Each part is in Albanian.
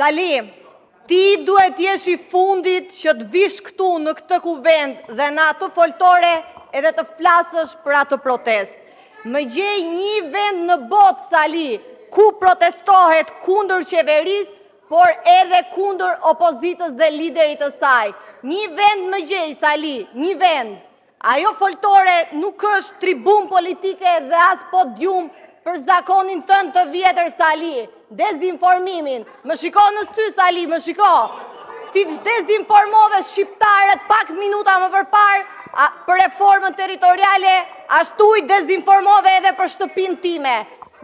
Sali, ti duhet jesh i fundit që të vish këtu në këtë kuvend dhe në atë foltore edhe të flasësh për atë protest. Më gjej një vend në botë, Sali, ku protestohet kundër qeverisë, por edhe kundër opozitës dhe liderit të saj. Një vend më gjej, Sali, një vend. Ajo foltore nuk është tribun politike dhe as podium për zakonin tënd të vjetër, Sali. Dezinformimin. Më shiko në sy, Sali, më shiko. Si që dezinformove shqiptarët pak minuta më përpar për reformën territoriale, ashtu i dezinformove edhe për shtëpinë time.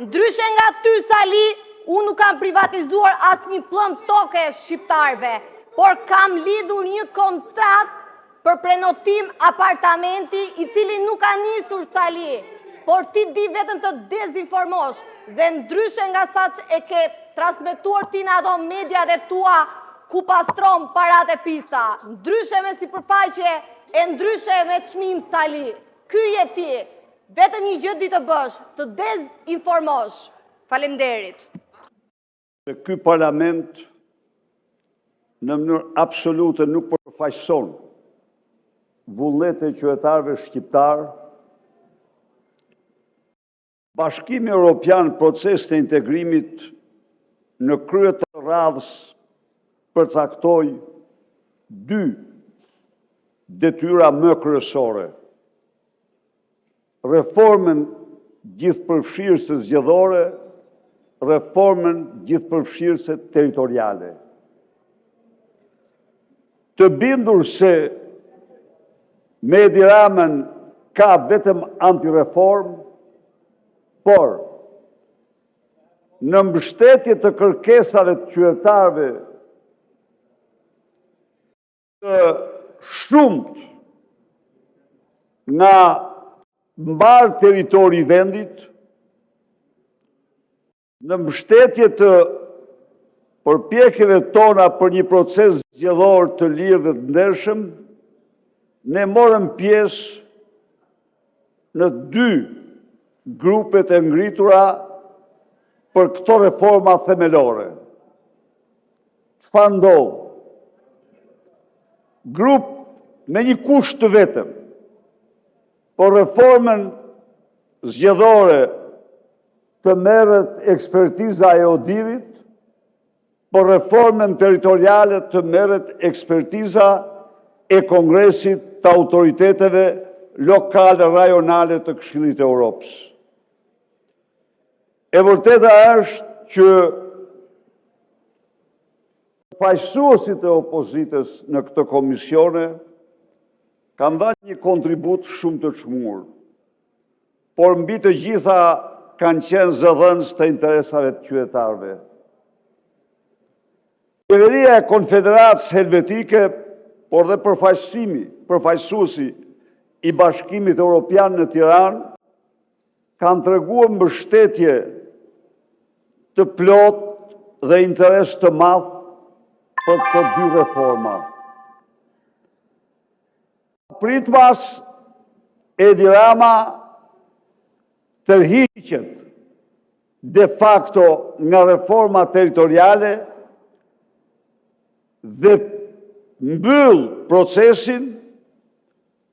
Ndryshe nga ty, Sali, unë nuk kam privatizuar asnjë plëm toke shqiptarve, por kam lidhur një kontratë për prenotim apartamenti i cili nuk ka nisur, Sali, por ti di vetëm të dezinformosh dhe ndryshe nga sa që e ke transmetuar ti në ato mediat e tua ku pastron parat e pista, ndryshe me sipërfaqe e ndryshe me çmim, Sali. Ky je ti, vetëm një gjë di të bësh, të dezinformosh. Faleminderit. Ky parlament në mënyrë absolute nuk përfaqëson vullnetin e qytetarëve shqiptar. Bashkimi Evropian, proces të integrimit në krye të radhës përcaktoi dy detyra më kryesore. Reformën gjithëpërfshirëse zgjedhore, reformën gjithëpërfshirëse territoriale. Të bindur se me Edi Ramën ka vetëm antireform, por në mbështetje të kërkesave të qytetarëve të shumt nga mbar territori i vendit, në mbështetje të përpjekjeve tona për një proces zgjedhor të lirë dhe të ndershëm, ne morëm pjesë në dy grupet e ngritura për këto reforma themelore. Çfarë ndodh? Grup me një kusht të vetëm, por reformën zgjedhore të merret ekspertiza e ODIR-it, por reformën territoriale të merret ekspertiza e Kongresit të autoriteteve lokale, rajonale të Këshillit të Europës. E vërteta është që përfaqësuesit e opozitës në këtë komisione kanë dhënë një kontribut shumë të çmuar, por mbi të gjitha kanë qenë zëdhënës të interesave të qytetarëve. Qeveria e Konfederatës Helvetike, por dhe përfaqësuesi i Bashkimit Evropian në Tiranë, kanë treguar mbështetje të plot dhe interes të madh për të dy reforma. Pritmas Edi Rama tërhiqet de facto nga reforma territoriale dhe mbyll procesin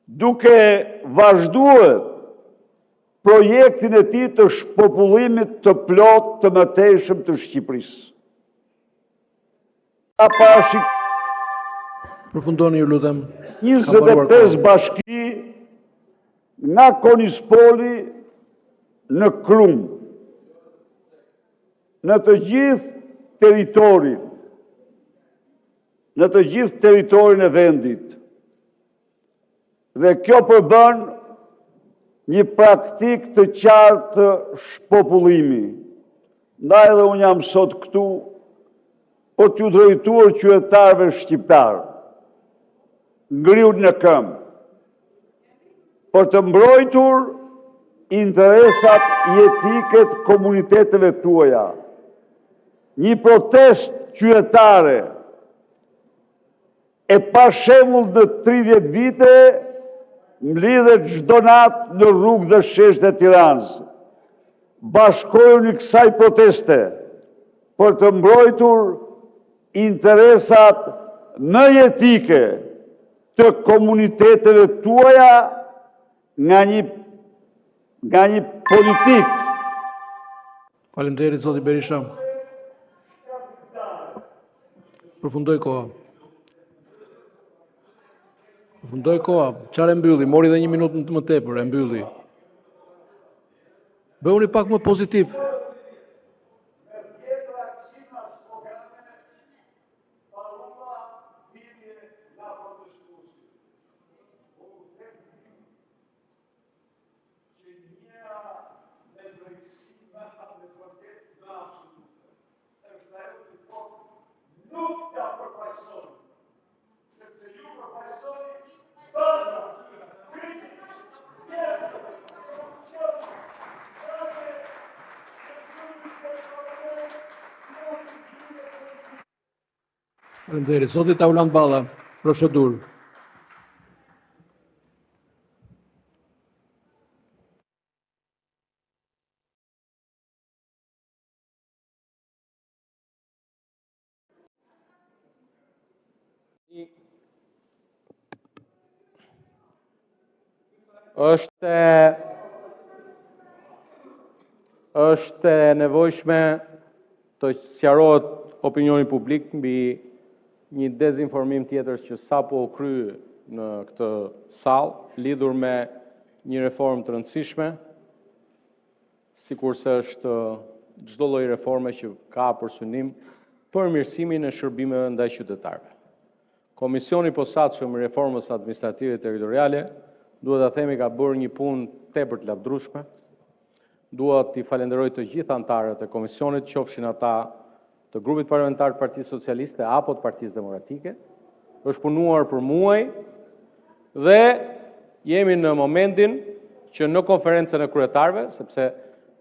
duke vazhduar projektin e tij të shpopullimit të plot të mëtejshëm të Shqipërisë. Përfundoni, ju lutem. 25 bashki nga Konispoli në Krum, në të gjithë territorin e vendit. Dhe kjo përbën një praktik të qartë të shpopullimi. Ndaj edhe unë jam sot këtu për t'ju drejtuar qytetarëve shqiptar, ngriur në këmbë, për të mbrojtur interesat jetike të komuniteteve tuaja. Një protest qytetare e pa shembull në 30 vite mlidhet çdo natë në rrugë dhe sheshtë e Tiranës. Bashkohuni kësaj proteste për të mbrojtur interesat më jetike të komuniteteve tuaja nga një politik. Faleminderit, zoti Berisha. Përfundoj koha. Çfarë mbylli? Mori edhe 1 minutë më tepër, e mbylli. Bëuni pak më pozitiv. Faleminderit. Zoti Tauland Balla, procedurë. Është e nevojshme të sqarohet opinioni publik mbi një dezinformim tjetër që sapo u krye në këtë sallë lidhur me një reformë të rëndësishme, sikurse është çdo lloj reforme që ka për synim përmirësimin e shërbimeve ndaj qytetarëve. Komisioni i posaçëm i reformës administrative territoriale duhet ta themi ka bërë një punë tepër të lavdrueshme. Dua t'i falenderoj të gjithë anëtarët e komisionit, qofshin ata të grupit parlamentar të Partisë Socialiste apo të Partisë Demokratike. Është punuar për muaj dhe jemi në momentin që në konferencën e kryetarëve, sepse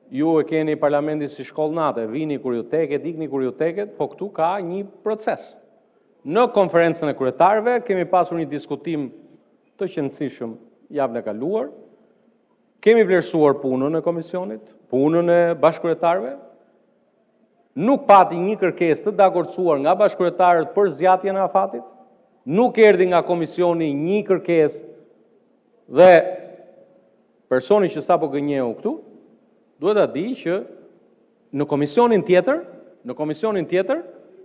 ju e keni parlamentin si shkollë nate, vini kur ju teket, ikni kur ju teket, po këtu ka një proces. Në konferencën e kryetarëve kemi pasur një diskutim të qëndësishëm javën e kaluar. Kemi vlerësuar punën e komisionit, punën e bashkëkryetarëve. Nuk pati një kërkesë të dakordsuar nga bashkëkryetarët për zgjatjen e afatit. Nuk erdhi nga komisioni një kërkesë dhe personi që sapo gënjeu këtu duhet ta di që në komisionin tjetër,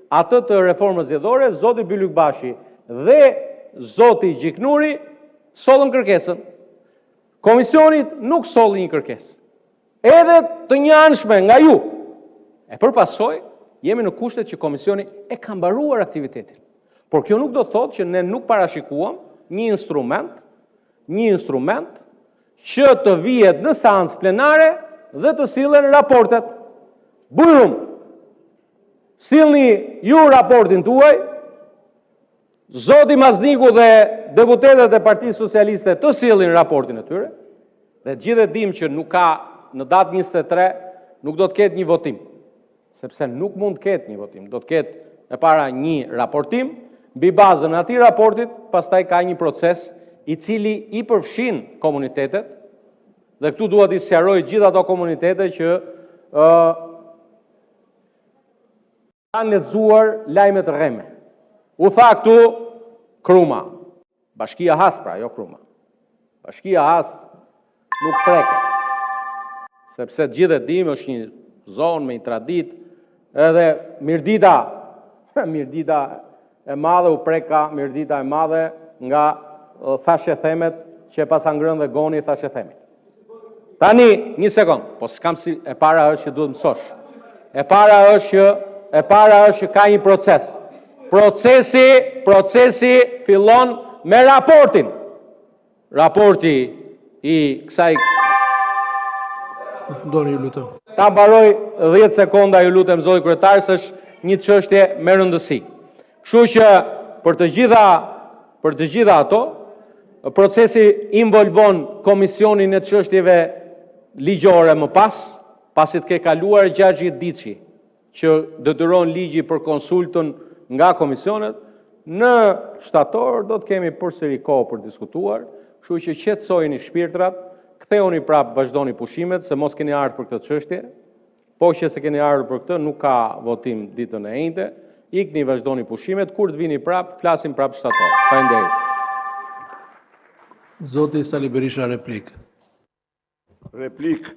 atë të reformës zgjedhore, zoti Bylykbashi dhe zoti Gjiknuri sollën kërkesën. Komisionit nuk solli një kërkesë, edhe të njëanshme nga ju. E përpasoj, jemi në kushtet që komisioni e ka mbaruar aktivitetin. Por kjo nuk do të thotë që ne nuk parashikuam një instrument që të vihet në seancë plenare dhe të sillen raportet. Bujrum, sillni ju raportin tuaj, zoti Mazniku dhe deputetët e Partisë Socialiste të sillin raportin e tyre, dhe gjithë e dim që nuk ka në datë 23 nuk do të ketë një votim, sepse nuk mund të ketë një votim, do të ketë e para një raportim, mbi bazën e atij raportit, pastaj ka një proces i cili i përfshin komunitetet, dhe këtu duhet i sqaroj gjithë ato komunitete që kanë lexuar lajmet rreme. U tha këtu Kruma, Bashkia Has pra, jo Kruma. Bashkia Has nuk preket, sepse gjithë e dim është një zonë me një tradit, edhe Mirdita e madhe u preka, Mirdita e madhe nga thashe themet që pas ngrën dhe goni thashe themet. Tani, një sekund, po s'kam si e para është që duhet mësosh. E para është që ka një proces. Procesi fillon me raportin. Raporti i kësaj... Përfundoni, ju lutem. Ta mbaroj 10 sekonda, ju lutem, zoti kryetar, se është një çështje me rëndësi. Kështu që për të gjitha ato, procesi involvon komisionin e çështjeve ligjore më pas, pasi të ke kaluar 60 ditë që detyron ligji për konsultën nga komisionet, në shtator do të kemi përsëri kohë për diskutuar, kështu që qetësojeni shpirtrat, ktheuni prapë, vazhdoni pushimet, se mos keni ardhur për këtë çështje, po që se keni ardhur për këtë, nuk ka votim ditën e njëjtë, Ikni, vazhdoni pushimet, kur të vini prap, flasim prap shtator. Faleminderit. Zoti Sali Berisha, replik. Replik.